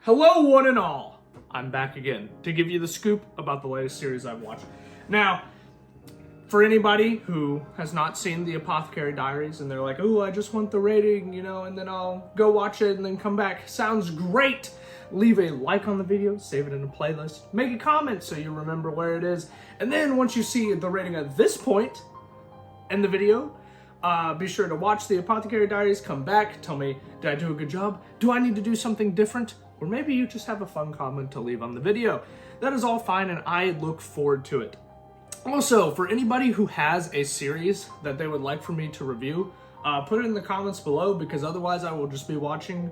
Hello, one and all. I'm back again to give you the scoop about the latest series I've watched. Now, for anybody who has not seen the Apothecary Diaries and they're like, oh, I just want the rating, and then I'll go watch it and then come back. Sounds great. Leave a like on the video, save it in a playlist, make a comment so you remember where it is. And then once you see the rating at this point in the video, be sure to watch the Apothecary Diaries, come back, tell me, did I do a good job? Do I need to do something different? Or maybe you just have a fun comment to leave on the video. That is all fine and I look forward to it. Also, for anybody who has a series that they would like for me to review, put it in the comments below because otherwise I will just be watching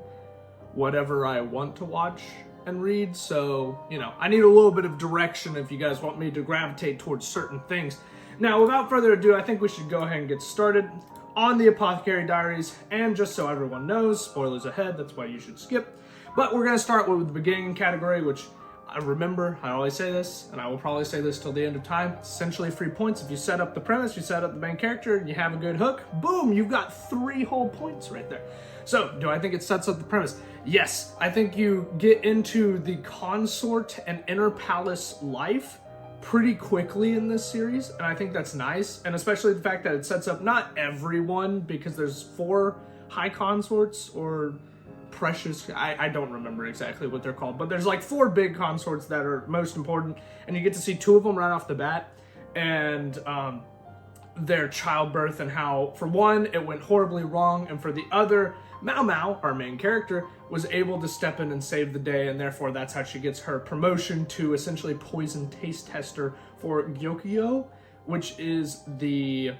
whatever I want to watch and read. So, I need a little bit of direction if you guys want me to gravitate towards certain things. Now, without further ado, I think we should go ahead and get started on the Apothecary Diaries. And just so everyone knows, spoilers ahead, that's why you should skip. But we're going to start with the beginning category, which I remember, I always say this, and I will probably say this till the end of time. It's essentially 3 points. If you set up the premise, you set up the main character, and you have a good hook, boom, you've got 3 whole points right there. So, do I think it sets up the premise? Yes, I think you get into the consort and inner palace life pretty quickly in this series, and I think that's nice, and especially the fact that it sets up not everyone, because there's 4 high consorts, or precious, I don't remember exactly what they're called, but there's like 4 big consorts that are most important, and you get to see 2 of them right off the bat, and their childbirth and how, for one, it went horribly wrong, and for the other, Mao Mao, our main character, was able to step in and save the day, and therefore that's how she gets her promotion to essentially poison taste tester for Gyokyo, which is the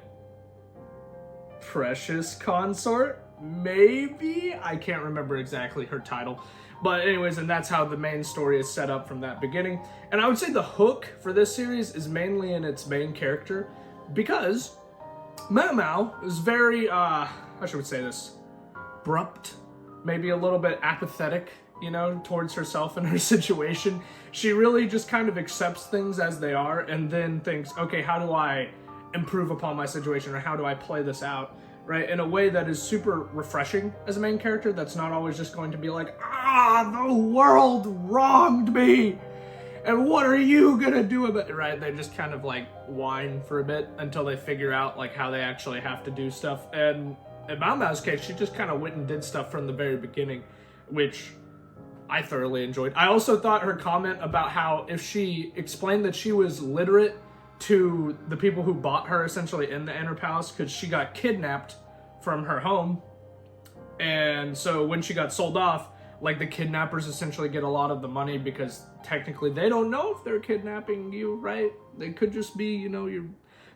precious consort. Maybe? I can't remember exactly her title. But anyways, and that's how the main story is set up from that beginning. And I would say the hook for this series is mainly in its main character, because Mao Mao is very, how should we say this? Abrupt, maybe a little bit apathetic, towards herself and her situation. She really just kind of accepts things as they are and then thinks, okay, how do I improve upon my situation, or how do I play this out? Right, in a way that is super refreshing as a main character, that's not always just going to be like, the world wronged me, and what are you gonna do about it, right? They just kind of like whine for a bit until they figure out like how they actually have to do stuff. And in Mao Mao's case, she just kind of went and did stuff from the very beginning, which I thoroughly enjoyed. I also thought her comment about how if she explained that she was literate to the people who bought her essentially in the inner palace, because she got kidnapped from her home, and so when she got sold off, like, the kidnappers essentially get a lot of the money because technically they don't know if they're kidnapping you, right? They could just be, your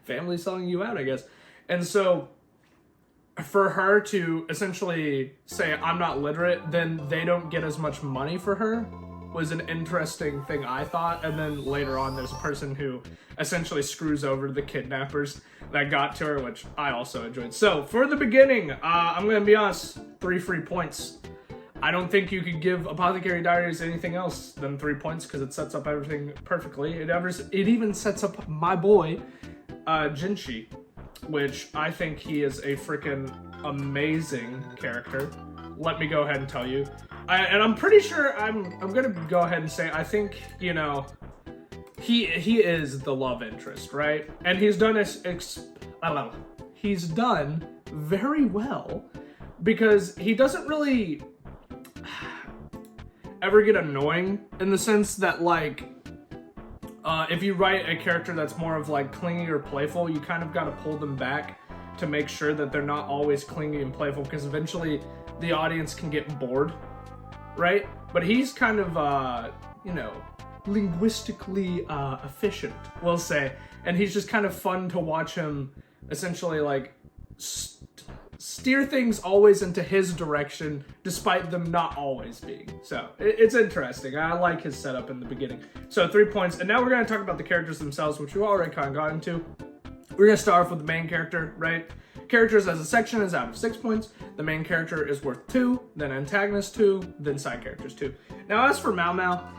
family selling you out, I guess. And so for her to essentially say, I'm not literate, then they don't get as much money for her, was an interesting thing, I thought. And then later on, there's a person who essentially screws over the kidnappers that got to her, which I also enjoyed. So for the beginning, I'm gonna be honest, 3 free points. I don't think you could give Apothecary Diaries anything else than 3 points, because it sets up everything perfectly. It even sets up my boy, Jinshi, which I think he is a freaking amazing character. Let me go ahead and tell you. And I'm pretty sure I'm gonna go ahead and say, I think, he is the love interest, right? And he's done he's done very well, because he doesn't really ever get annoying, in the sense that, like, if you write a character that's more of like clingy or playful, you kind of got to pull them back to make sure that they're not always clingy and playful, because eventually the audience can get bored, right? But he's kind of, linguistically efficient, we'll say. And he's just kind of fun to watch him essentially, like, steer things always into his direction, despite them not always being. So, it's interesting. I like his setup in the beginning. So, 3 points. And now we're going to talk about the characters themselves, which we've already kind of got into. We're going to start off with the main character, right? Characters as a section is out of 6 points. The main character is worth 2, then antagonist 2, then side characters 2. Now, as for Mao Mao,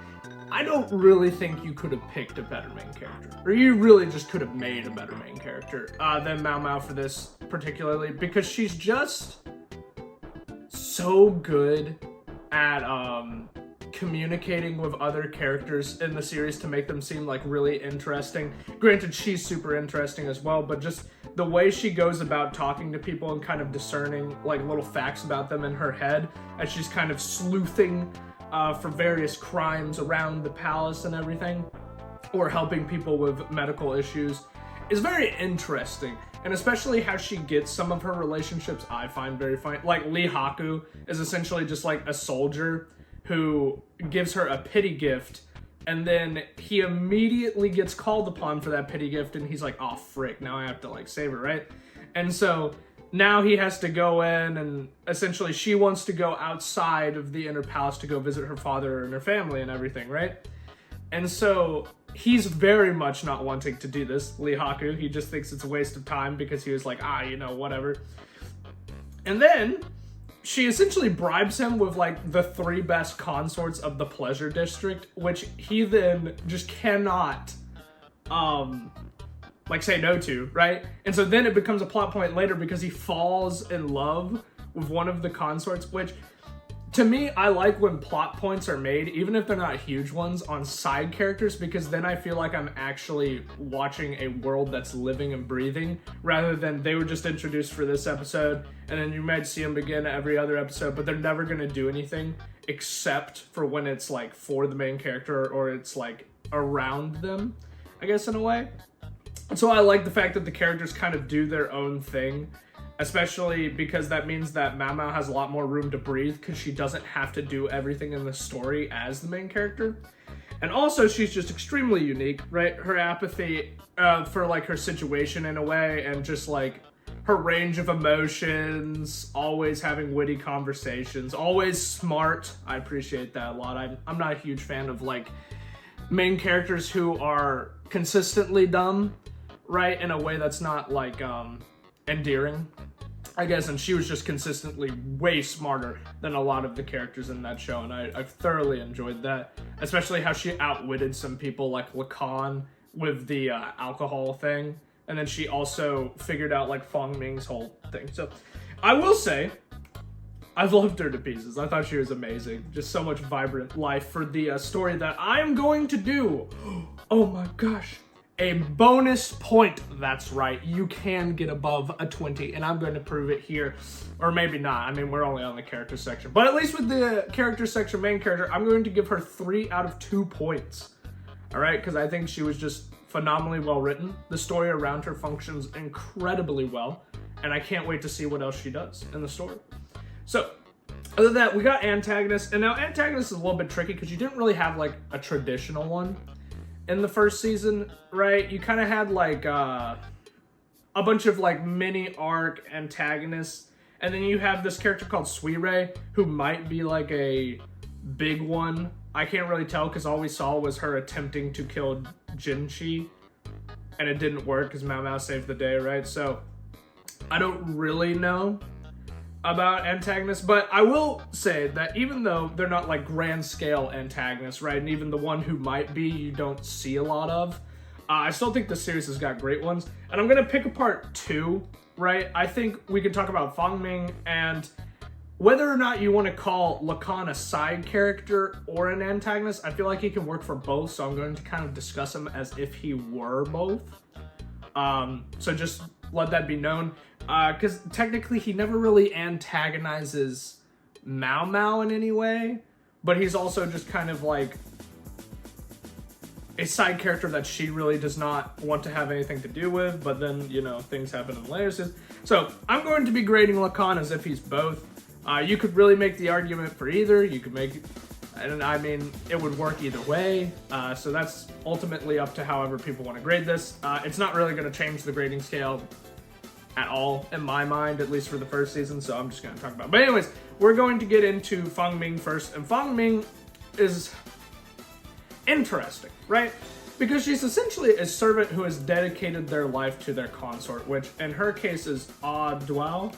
I don't really think you could have picked a better main character. Or you really just could have made a better main character than Mao Mao for this particularly, because she's just so good at communicating with other characters in the series to make them seem like really interesting. Granted, she's super interesting as well, but just the way she goes about talking to people and kind of discerning like little facts about them in her head as she's kind of sleuthing for various crimes around the palace and everything, or helping people with medical issues, is very interesting. And especially how she gets some of her relationships, I find very funny. Like Lee Haku is essentially just like a soldier who gives her a pity gift, and then he immediately gets called upon for that pity gift, and he's like, oh frick, now I have to like save her, right? And so now he has to go in, and essentially she wants to go outside of the inner palace to go visit her father and her family and everything, right? And so he's very much not wanting to do this, Lee Haku. He just thinks it's a waste of time because he was like, you know, whatever. And then she essentially bribes him with like the 3 best consorts of the pleasure district, which he then just cannot like say no to, right? And so then it becomes a plot point later because he falls in love with one of the consorts, which to me, I like when plot points are made, even if they're not huge ones, on side characters, because then I feel like I'm actually watching a world that's living and breathing, rather than they were just introduced for this episode, and then you might see them again every other episode, but they're never going to do anything except for when it's like for the main character or it's like around them, I guess, in a way. So I like the fact that the characters kind of do their own thing, especially because that means that Mao has a lot more room to breathe because she doesn't have to do everything in the story as the main character. And also, she's just extremely unique, right? Her apathy for like her situation in a way, and just like her range of emotions, always having witty conversations, always smart. I appreciate that a lot. I'm not a huge fan of like main characters who are consistently dumb, right? In a way that's not like endearing, I guess, and she was just consistently way smarter than a lot of the characters in that show, and I thoroughly enjoyed that, especially how she outwitted some people like Lacan with the alcohol thing, and then she also figured out like Fong Ming's whole thing. So I will say, I loved her to pieces. I thought she was amazing. Just so much vibrant life for the story that I'm going to do. Oh my gosh. A bonus point. That's right. You can get above a 20, and I'm going to prove it here. Or maybe not. I mean, we're only on the character section. But at least with the character section, main character, I'm going to give her 3 out of 2 points. All right? Because I think she was just phenomenally well written. The story around her functions incredibly well. And I can't wait to see what else she does in the story. So, other than that, we got antagonist. And now antagonist is a little bit tricky because you didn't really have like a traditional one in the first season, right? You kind of had like a bunch of like mini arc antagonists, and then you have this character called Suirei, who might be like a big one. I can't really tell because all we saw was her attempting to kill Jinchi, and it didn't work because Mao saved the day, right? So I don't really know about antagonists, but I will say that even though they're not like grand scale antagonists, right, and even the one who might be you don't see a lot of, I still think the series has got great ones, and I'm gonna pick apart 2, right? I think we can talk about Fong Ming, and whether or not you want to call Lacan a side character or an antagonist, I feel like he can work for both, so I'm going to kind of discuss him as if he were both. So just let that be known. Because technically he never really antagonizes Mao in any way, but he's also just kind of like a side character that she really does not want to have anything to do with, but then, you know, things happen in later seasons. So I'm going to be grading Lacan as if he's both. You could really make the argument for either. You could make, and I mean, it would work either way. So that's ultimately up to however people want to grade this. It's not really going to change the grading scale at all, in my mind, at least for the first season, so I'm just going to talk about it. But anyways, we're going to get into Fong Ming first, and Fong Ming is interesting, right? Because she's essentially a servant who has dedicated their life to their consort, which in her case is Duo,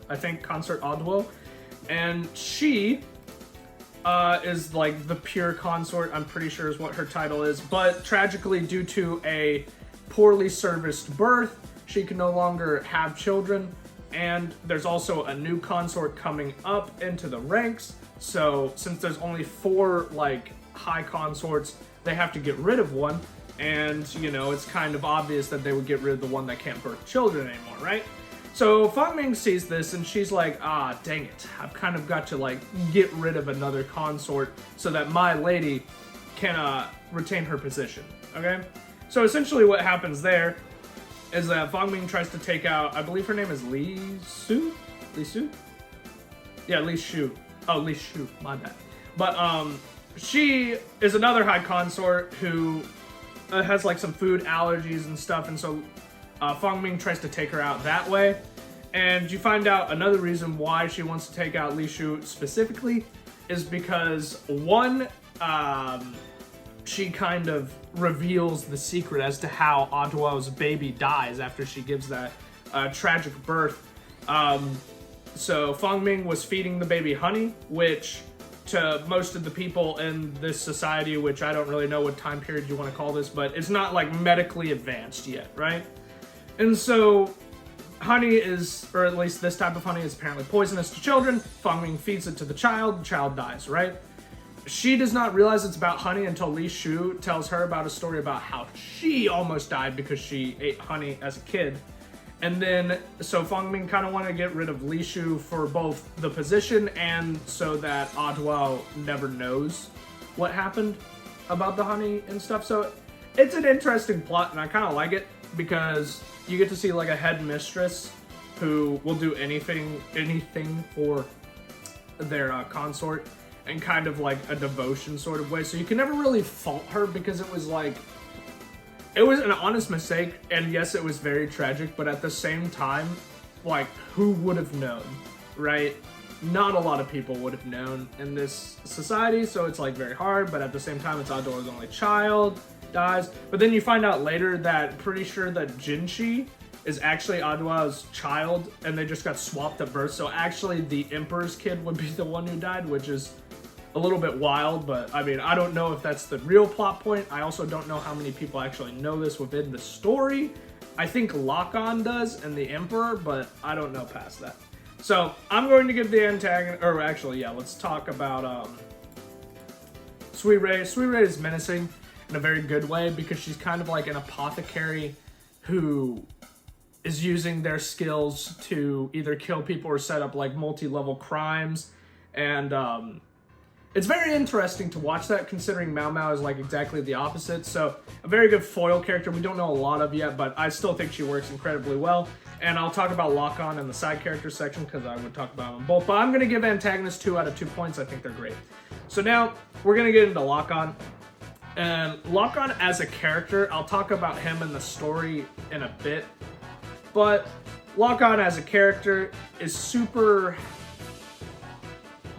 I think, consort Duo, and she is like the pure consort, I'm pretty sure is what her title is, but tragically due to a poorly serviced birth, she can no longer have children, and there's also a new consort coming up into the ranks. So since there's only 4 like high consorts, they have to get rid of one, and you know, it's kind of obvious that they would get rid of the one that can't birth children anymore, right? So Feng Ming sees this and she's like, ah, dang it, I've kind of got to like get rid of another consort so that my lady can retain her position, okay? So essentially what happens there is that Feng Ming tries to take out, I believe her name is Li Su? Li Su? Yeah, Li Shu. Oh, Li Shu, my bad. But she is another high consort who has like some food allergies and stuff, and so Feng Ming tries to take her out that way. And you find out another reason why she wants to take out Li Shu specifically is because, one, she kind of reveals the secret as to how Aduao's baby dies after she gives that tragic birth. So Feng Ming was feeding the baby honey, which to most of the people in this society, which I don't really know what time period you want to call this, but it's not like medically advanced yet, right? And so honey is, or at least this type of honey is apparently poisonous to children. Feng Ming feeds it to the child dies, right? She does not realize it's about honey until Li Shu tells her about a story about how she almost died because she ate honey as a kid. And then, so Feng Ming kind of wanted to get rid of Li Shu for both the position and so that Aduo never knows what happened about the honey and stuff. So it's an interesting plot, and I kind of like it because you get to see like a headmistress who will do anything for their consort in kind of like a devotion sort of way. So you can never really fault her because it was an honest mistake, and yes, it was very tragic, but at the same time, like, who would have known, right? Not a lot of people would have known in this society, so it's like very hard, but at the same time, it's Aduo's only child dies. But then you find out later that, pretty sure that Jinshi is actually Aduo's child, and they just got swapped at birth, so actually the Emperor's kid would be the one who died, which is a little bit wild, but I mean, I don't know if that's the real plot point. I also don't know how many people actually know this within the story. I think Lock-On does and the Emperor, but I don't know past that. So I'm going to give the antagonist, or actually, yeah, let's talk about Sui Rei. Sui Rei is menacing in a very good way because she's kind of like an apothecary who is using their skills to either kill people or set up like multi-level crimes, and it's very interesting to watch that, considering Mao Mao is like exactly the opposite. So a very good foil character we don't know a lot of yet, but I still think she works incredibly well. And I'll talk about Lock-On in the side character section because I would talk about them both. But I'm going to give antagonists 2 out of 2 points. I think they're great. So now we're going to get into Lock-On. And Lock-On as a character, I'll talk about him in the story in a bit. But Lock-On as a character is super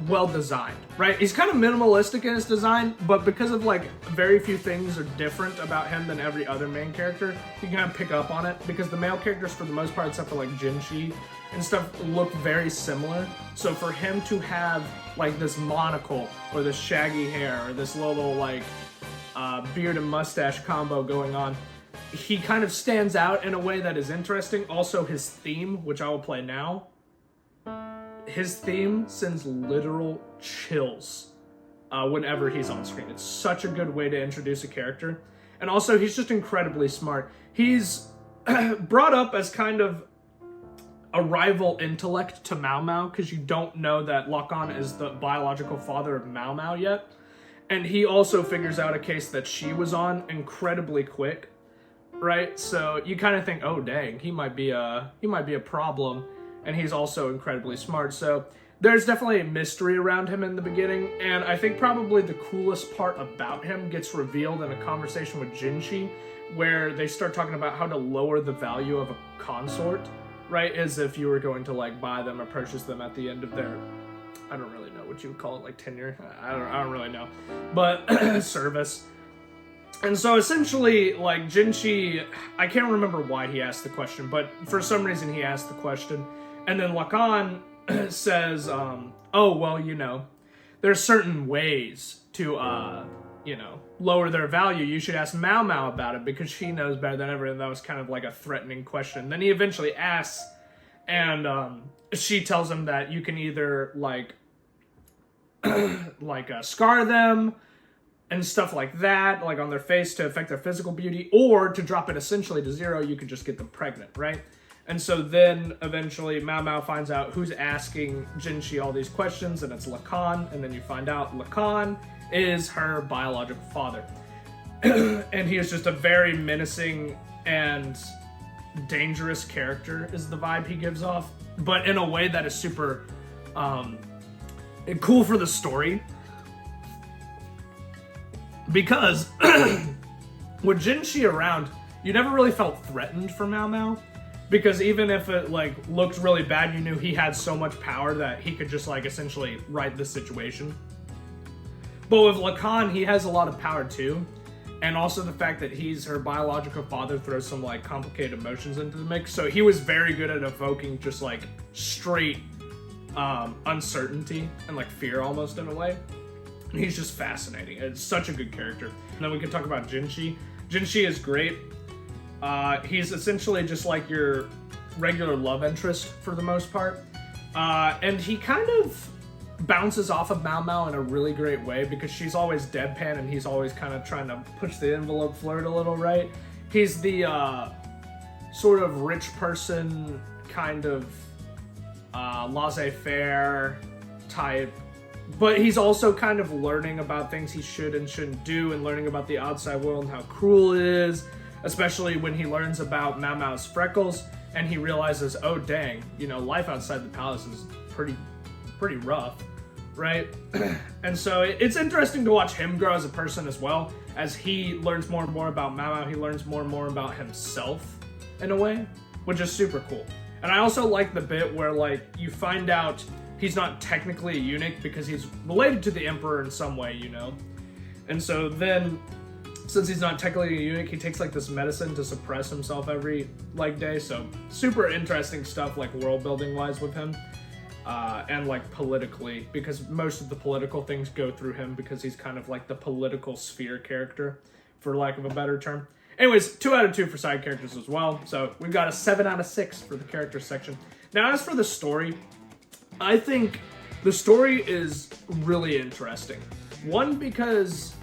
well designed, right? He's kind of minimalistic in his design, but because of like very few things are different about him than every other main character, you can kind of pick up on it because the male characters for the most part, except for like Jinshi and stuff, look very similar. So for him to have like this monocle or this shaggy hair or this little like beard and mustache combo going on, he kind of stands out in a way that is interesting. Also his theme, which I will play now, his theme sends literal chills whenever he's on screen. It's such a good way to introduce a character. And also, he's just incredibly smart. He's brought up as kind of a rival intellect to Mao Mao, because you don't know that Lock-On is the biological father of Mao Mao yet. And he also figures out a case that she was on incredibly quick, right? So you kind of think, oh dang, he might be a problem. And he's also incredibly smart. So there's definitely a mystery around him in the beginning. And I think probably the coolest part about him gets revealed in a conversation with Jinshi, where they start talking about how to lower the value of a consort, right? As if you were going to like buy them or purchase them at the end of their, I don't really know what you would call it, like tenure. I don't really know, but service. And so essentially, like Jinshi, I can't remember why he asked the question, but for some reason he asked the question. And then Lock-On says, oh, well, you know, there's certain ways to, lower their value. You should ask Mao Mao about it because she knows better than ever. And that was kind of like a threatening question. Then he eventually asks And she tells him that you can either like scar them and stuff like that, like on their face to affect their physical beauty, or to drop it essentially to 0, you could just get them pregnant, right? And so then eventually Mao Mao finds out who's asking Jinshi all these questions, and it's Lacan, and then you find out Lacan is her biological father. And he is just a very menacing and dangerous character is the vibe he gives off, but in a way that is super cool for the story. Because with Jinshi around, you never really felt threatened for Mao Mao. Because even if it like looked really bad, you knew he had so much power that he could just like essentially right the situation. But with Lacan, he has a lot of power too. And also the fact that he's her biological father throws some like complicated emotions into the mix. So he was very good at evoking just like straight uncertainty and like fear almost in a way. And he's just fascinating. It's such a good character. And then we can talk about Jinshi. Jinshi is great. He's essentially just like your regular love interest for the most part. And he kind of bounces off of Mao Mao in a really great way because she's always deadpan and he's always kind of trying to push the envelope, flirt a little, right? He's the sort of rich person kind of laissez-faire type, but he's also kind of learning about things he should and shouldn't do and learning about the outside world and how cruel it is, especially when he learns about Mao Mao's freckles and he realizes, oh dang, you know, life outside the palace is pretty rough, right? And so it's interesting to watch him grow as a person as well. As he learns more and more about Mao Mao, he learns more and more about himself in a way, which is super cool. And I also like the bit where like you find out he's not technically a eunuch because he's related to the emperor in some way, you know? And so then, since he's not technically a eunuch, he takes like this medicine to suppress himself every like day. So super interesting stuff like world building wise with him. And like politically, because most of the political things go through him because he's kind of like the political sphere character, for lack of a better term. Anyways, 2 out of 2 for side characters as well. So we've got a 7 out of 6 for the character section. Now, as for the story, I think the story is really interesting. One, because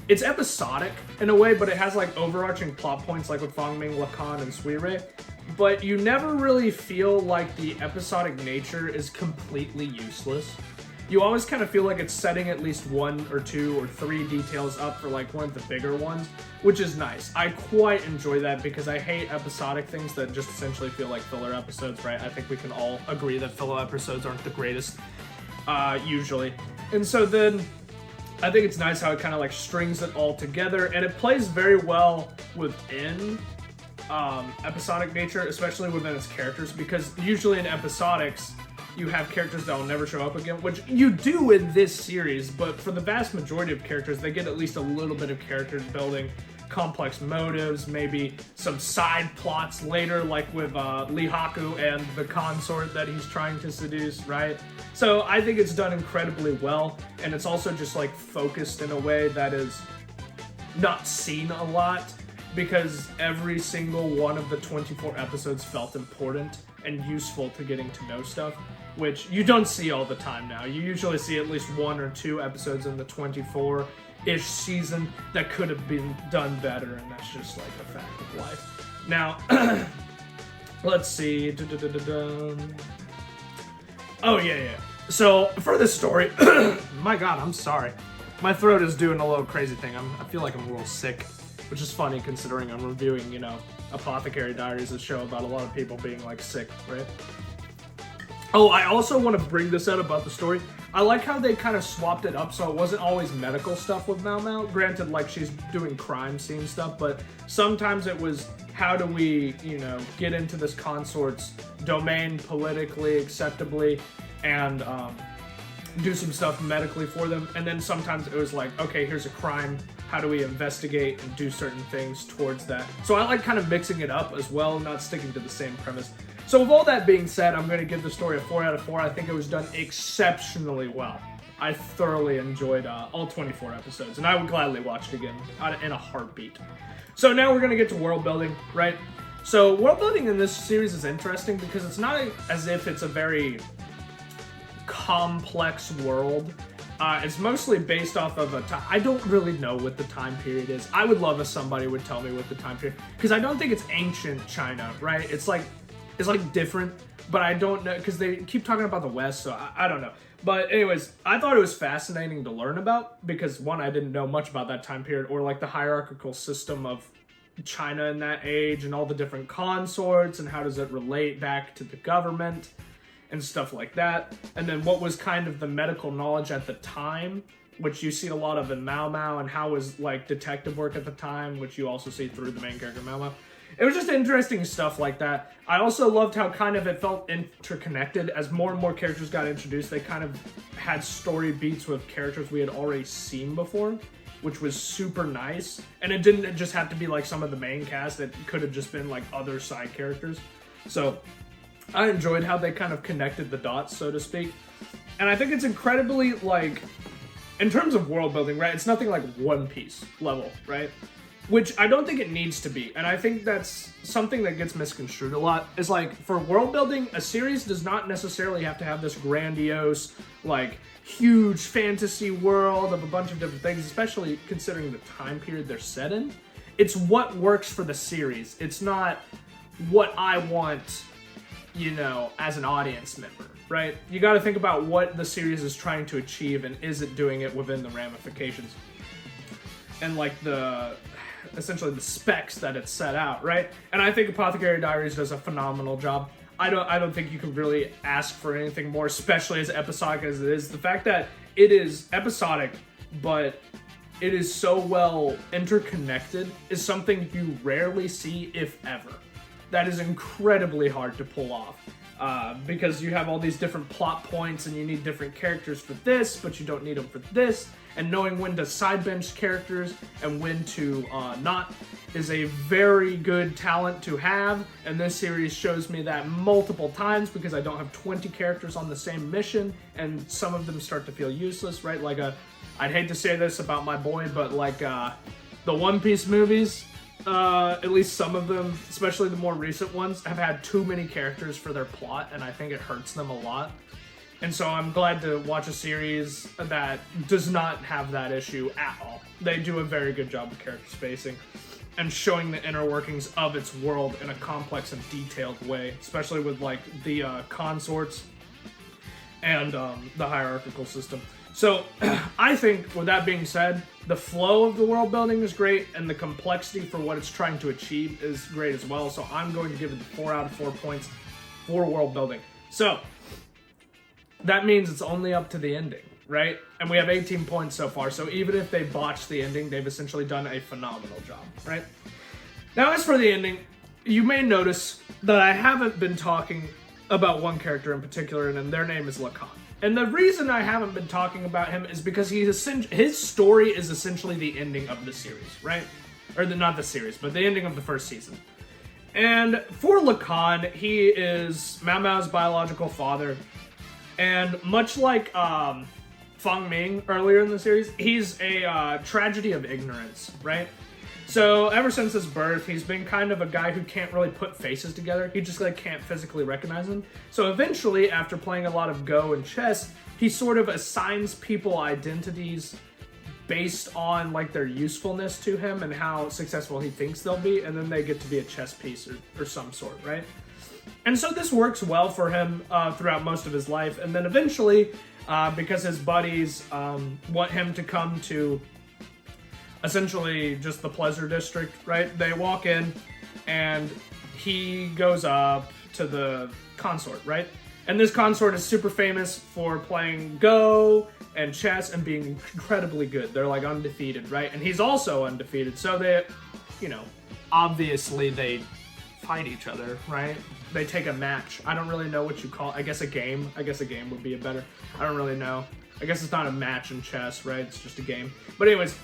it's episodic in a way, but it has like overarching plot points like with Fangming, Lacan, and Suirei. But you never really feel like the episodic nature is completely useless. You always kind of feel like it's setting at least 1 or 2 or 3 details up for like one of the bigger ones, which is nice. I quite enjoy that because I hate episodic things that just essentially feel like filler episodes, right? I think we can all agree that filler episodes aren't the greatest, usually. And so then I think it's nice how it kind of like strings it all together, and it plays very well within episodic nature, especially within its characters, because usually in episodics you have characters that will never show up again, which you do in this series, but for the vast majority of characters, they get at least a little bit of character building, complex motives, maybe some side plots later, like with Lee Haku and the consort that he's trying to seduce, right? So I think it's done incredibly well, and it's also just like focused in a way that is not seen a lot, because every single one of the 24 episodes felt important and useful to getting to know stuff, which you don't see all the time now. You usually see at least 1 or 2 episodes in the 24-ish season that could have been done better, and that's just like a fact of life. Now, let's see. Oh, yeah. So, for this story, my god, I'm sorry. My throat is doing a little crazy thing. I feel like I'm a little sick, which is funny considering I'm reviewing, you know, Apothecary Diaries, a show about a lot of people being like sick, right? Oh, I also want to bring this out about the story. I like how they kind of swapped it up so it wasn't always medical stuff with Mao Mao. Granted, like she's doing crime scene stuff, but sometimes it was how do we, you know, get into this consort's domain politically, acceptably, and do some stuff medically for them. And then sometimes it was like, okay, here's a crime. How do we investigate and do certain things towards that? So I like kind of mixing it up as well, not sticking to the same premise. So with all that being said, I'm going to give the story a 4 out of 4. I think it was done exceptionally well. I thoroughly enjoyed all 24 episodes, and I would gladly watch it again in a heartbeat. So now we're going to get to world building, right? So world building in this series is interesting because it's not as if it's a very complex world. It's mostly based off of a time. I don't really know what the time period is. I would love if somebody would tell me what the time period, because I don't think it's ancient China, right? It's like different, but I don't know, because they keep talking about the West, so I don't know. But anyways, I thought it was fascinating to learn about because, one, I didn't know much about that time period or like the hierarchical system of China in that age and all the different consorts and how does it relate back to the government and stuff like that. And then what was kind of the medical knowledge at the time, which you see a lot of in Mao Mao, and how was like detective work at the time, which you also see through the main character Mao Mao. It was just interesting stuff like that. I also loved how kind of it felt interconnected. As more and more characters got introduced, they kind of had story beats with characters we had already seen before, which was super nice. And it didn't just have to be like some of the main cast. It could have just been like other side characters. So I enjoyed how they kind of connected the dots, so to speak. And I think it's incredibly, like, in terms of world building, right? It's nothing like One Piece level, right? Which I don't think it needs to be. And I think that's something that gets misconstrued a lot. Is like, for world building, a series does not necessarily have to have this grandiose, like, huge fantasy world of a bunch of different things, especially considering the time period they're set in. It's what works for the series. It's not what I want, you know, as an audience member, right? You got to think about what the series is trying to achieve and is it doing it within the ramifications and like essentially the specs that it's set out, right? And I think Apothecary Diaries does a phenomenal job. I don't think you can really ask for anything more, especially as episodic as it is. The fact that it is episodic, but it is so well interconnected is something you rarely see, if ever. That is incredibly hard to pull off. Because you have all these different plot points and you need different characters for this, but you don't need them for this. And knowing when to side bench characters and when to not is a very good talent to have. And this series shows me that multiple times because I don't have 20 characters on the same mission and some of them start to feel useless, right? Like I'd hate to say this about my boy, but like the One Piece movies, at least some of them, especially the more recent ones, have had too many characters for their plot, and I think it hurts them a lot. And so I'm glad to watch a series that does not have that issue at all. They do a very good job of character spacing and showing the inner workings of its world in a complex and detailed way, especially with like the consorts and the hierarchical system. So I think, with that being said, the flow of the world building is great, and the complexity for what it's trying to achieve is great as well. So I'm going to give it the 4 out of 4 points for world building. So that means it's only up to the ending, right? And we have 18 points so far. So even if they botch the ending, they've essentially done a phenomenal job, right? Now, as for the ending, you may notice that I haven't been talking about one character in particular, and their name is Lacan. And the reason I haven't been talking about him is because his story is essentially the ending of the series, right? Or not the series, but the ending of the first season. And for Lacan, he is Mao Mao's biological father. And much like Fang Ming earlier in the series, he's a tragedy of ignorance, right? So ever since his birth, he's been kind of a guy who can't really put faces together. He just like can't physically recognize them. So eventually, after playing a lot of Go and chess, he sort of assigns people identities based on like their usefulness to him and how successful he thinks they'll be, and then they get to be a chess piece or some sort, right? And so this works well for him throughout most of his life. And then eventually, because his buddies want him to come to essentially just the Pleasure District, right? They walk in and he goes up to the consort, right? And this consort is super famous for playing Go and chess and being incredibly good. They're like undefeated, right? And he's also undefeated. So they, you know, obviously they fight each other, right? They take a match. I don't really know what you call it. I guess a game. I guess a game would be better. I don't really know. I guess it's not a match in chess, right? It's just a game. But anyways,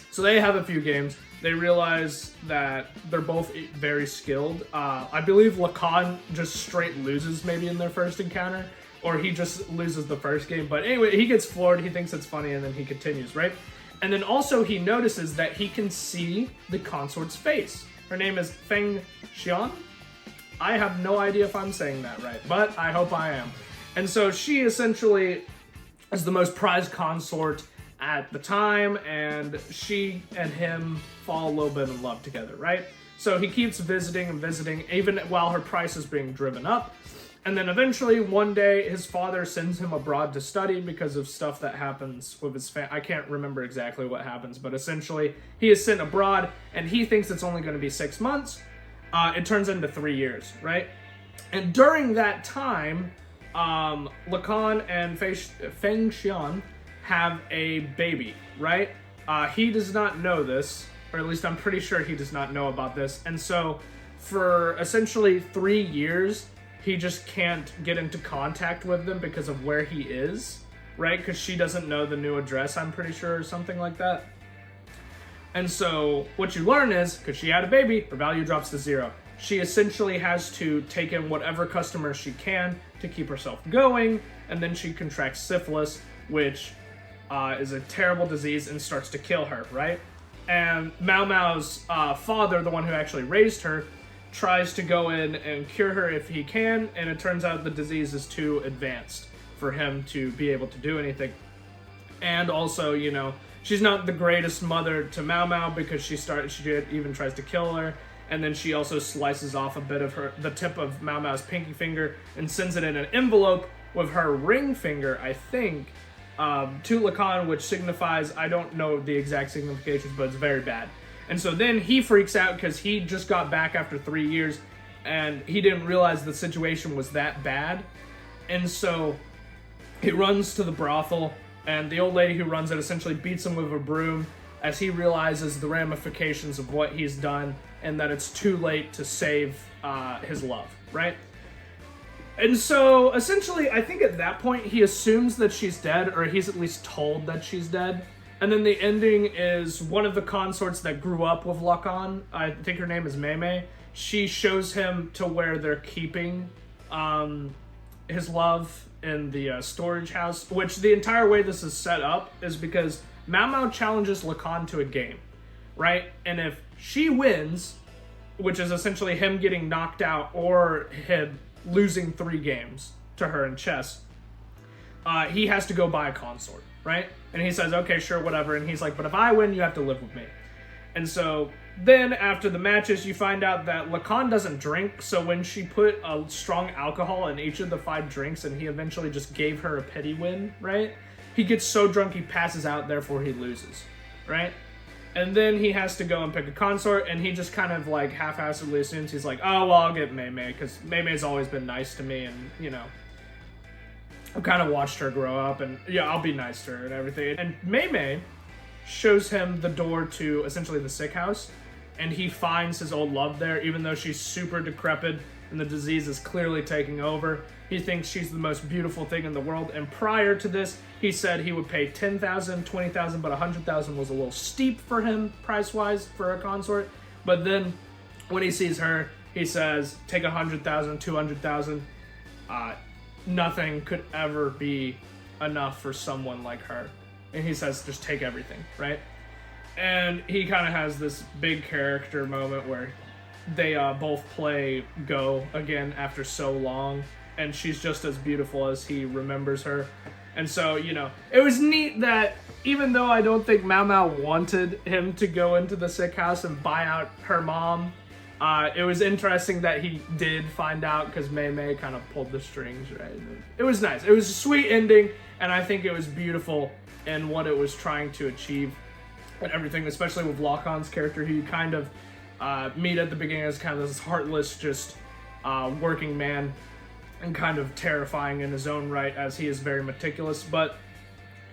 so they have a few games. They realize that they're both very skilled. I believe Lacan just straight loses maybe in their first encounter, or he just loses the first game. But anyway, he gets floored. He thinks it's funny, and then he continues, right? And then also he notices that he can see the consort's face. Her name is Feng Xian. I have no idea if I'm saying that right, but I hope I am. And so she essentially is the most prized consort at the time, and she and him fall a little bit in love together, right? So he keeps visiting and visiting, even while her price is being driven up. And then eventually, one day, his father sends him abroad to study because of stuff that happens with his family. I can't remember exactly what happens, but essentially, he is sent abroad, and he thinks it's only going to be 6 months. It turns into 3 years, right? And during that time, Lacan and Feng Xian have a baby, right? He does not know this, or at least I'm pretty sure he does not know about this. And so, for essentially 3 years, he just can't get into contact with them because of where he is, right? Because she doesn't know the new address, I'm pretty sure, or something like that. And so what you learn is, because she had a baby, her value drops to 0. She essentially has to take in whatever customers she can to keep herself going, and then she contracts syphilis, which is a terrible disease and starts to kill her, right? And Mao Mao's father, the one who actually raised her, tries to go in and cure her if he can, and it turns out the disease is too advanced for him to be able to do anything. And also, you know, she's not the greatest mother to Mao Mao because she even tries to kill her, and then she also slices off a bit of the tip of Mao Mao's pinky finger and sends it in an envelope with her ring finger, I think, to Lacan, which signifies, I don't know the exact significations, but it's very bad. And so then he freaks out because he just got back after 3 years and he didn't realize the situation was that bad. And so he runs to the brothel, and the old lady who runs it essentially beats him with a broom as he realizes the ramifications of what he's done and that it's too late to save his love, right? And so essentially, I think at that point he assumes that she's dead, or he's at least told that she's dead. And then the ending is one of the consorts that grew up with Lacan, I think her name is Mei. She shows him to where they're keeping his love in the storage house, which the entire way this is set up is because Mao Mao challenges Lacan to a game, right? And if she wins, which is essentially him getting knocked out or him losing 3 games to her in chess, he has to go buy a consort, right? And he says, okay, sure, whatever. And he's like, but if I win, you have to live with me. And so then after the matches, you find out that Lacan doesn't drink. So when she put a strong alcohol in each of the 5 drinks and he eventually just gave her a pity win, right? He gets so drunk he passes out, therefore he loses, right? And then he has to go and pick a consort, and he just kind of like half-assedly assumes, he's like, oh, well, I'll get Mei because Mei's always been nice to me, and, you know, I've kind of watched her grow up, and yeah, I'll be nice to her and everything. And Mei shows him the door to essentially the sick house, and he finds his old love there, even though she's super decrepit and the disease is clearly taking over. He thinks she's the most beautiful thing in the world, and prior to this, he said he would pay $10,000, $20,000, but $100,000 was a little steep for him, price-wise, for a consort. But then, when he sees her, he says, take $100,000, $200,000. Nothing could ever be enough for someone like her. And he says, just take everything, right? And he kind of has this big character moment where they both play Go again after so long, and she's just as beautiful as he remembers her. And so, you know, it was neat that even though I don't think Mao Mao wanted him to go into the sick house and buy out her mom, it was interesting that he did find out because Mei kind of pulled the strings, right? It was nice. It was a sweet ending, and I think it was beautiful in what it was trying to achieve and everything, especially with Lacan's character, who you kind of meet at the beginning as kind of this heartless, just working man, and kind of terrifying in his own right, as he is very meticulous. But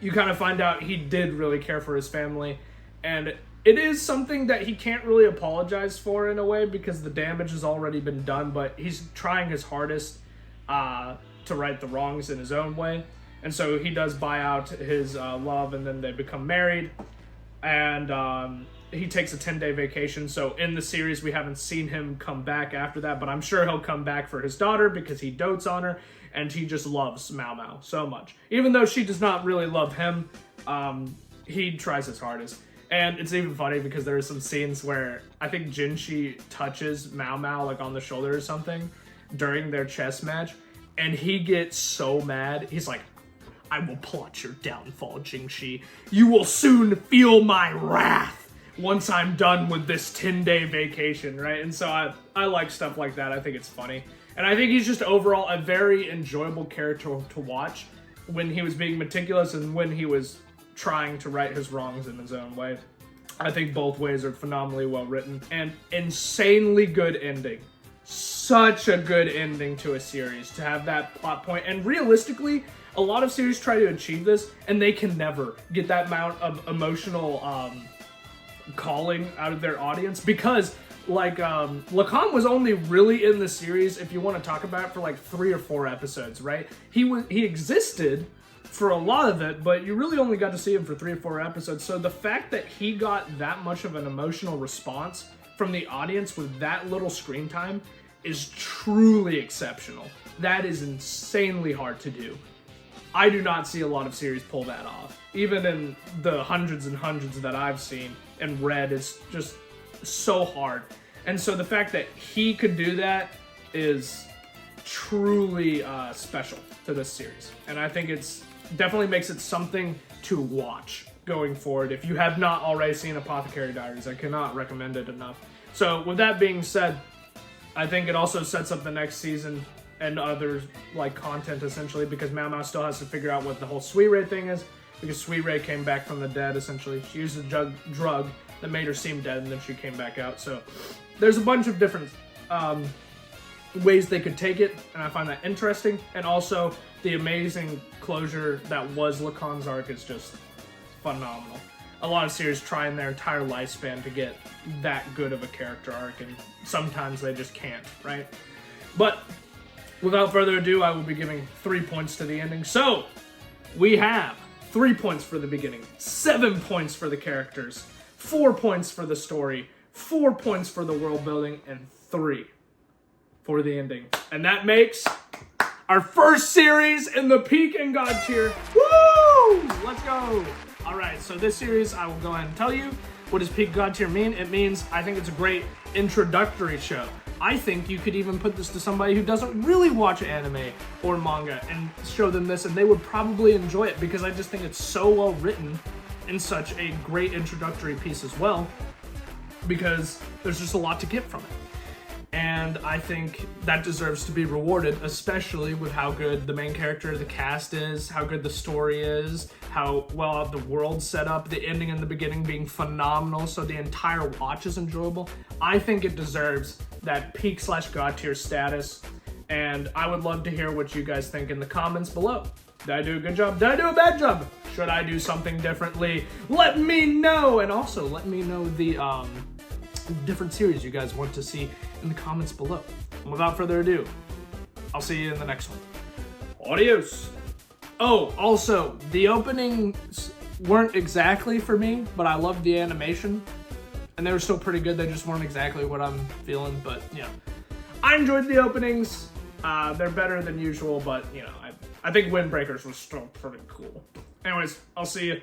you kind of find out he did really care for his family, and it is something that he can't really apologize for in a way because the damage has already been done, but he's trying his hardest to right the wrongs in his own way. And so he does buy out his love, and then they become married, and he takes a 10-day vacation. So in the series, we haven't seen him come back after that, but I'm sure he'll come back for his daughter because he dotes on her, and he just loves Mao Mao so much. Even though she does not really love him, he tries his hardest. And it's even funny because there are some scenes where I think Jinshi touches Mao Mao like on the shoulder or something during their chess match, and he gets so mad. He's like, I will plot your downfall, Jinshi. You will soon feel my wrath once I'm done with this 10-day vacation, right? And so I like stuff like that. I think it's funny. And I think he's just overall a very enjoyable character to watch when he was being meticulous and when he was trying to right his wrongs in his own way. I think both ways are phenomenally well written and insanely good ending. Such a good ending to a series to have that plot point. And realistically, a lot of series try to achieve this and they can never get that amount of emotional calling out of their audience because like Lacan was only really in the series, if you want to talk about it, for like 3 or 4 episodes, right? He existed for a lot of it, but you really only got to see him for 3 or 4 episodes. So the fact that he got that much of an emotional response from the audience with that little screen time is truly exceptional. That is insanely hard to do. I do not see a lot of series pull that off. Even in the hundreds and hundreds that I've seen and read, it's just so hard. And so the fact that he could do that is truly special to this series. And I think it's definitely makes it something to watch going forward. If you have not already seen Apothecary Diaries, I cannot recommend it enough. So with that being said, I think it also sets up the next season and other like content essentially because Mao Mao still has to figure out what the whole Sweet Ray thing is because Sweet Ray came back from the dead essentially. She used a drug that made her seem dead and then she came back out. So there's a bunch of different ways they could take it, and I find that interesting. And also the amazing closure that was Lacan's arc is just phenomenal. A lot of series try in their entire lifespan to get that good of a character arc, and sometimes they just can't, right? But without further ado, I will be giving 3 points to the ending. So we have 3 points for the beginning, 7 points for the characters, 4 points for the story, 4 points for the world building, and 3 for the ending. And that makes our first series in the Peak and God tier. Woo! Let's go! Alright, so this series, I will go ahead and tell you. What does Peak God tier mean? It means I think it's a great introductory show. I think you could even put this to somebody who doesn't really watch anime or manga and show them this and they would probably enjoy it because I just think it's so well written and such a great introductory piece as well because there's just a lot to get from it. And I think that deserves to be rewarded, especially with how good the main character, the cast is, how good the story is, how well the world's set up, the ending and the beginning being phenomenal, so the entire watch is enjoyable. I think it deserves that Peak/God tier status, and I would love to hear what you guys think in the comments below. Did I do a good job? Did I do a bad job? Should I do something differently? Let me know! And also, let me know the different series you guys want to see in the comments below. And without further ado, I'll see you in the next one. Adios! Oh, also, the openings weren't exactly for me, but I loved the animation. And they were still pretty good, they just weren't exactly what I'm feeling, but, you know. I enjoyed the openings. They're better than usual, but, you know, I think Windbreakers was still pretty cool. Anyways, I'll see you.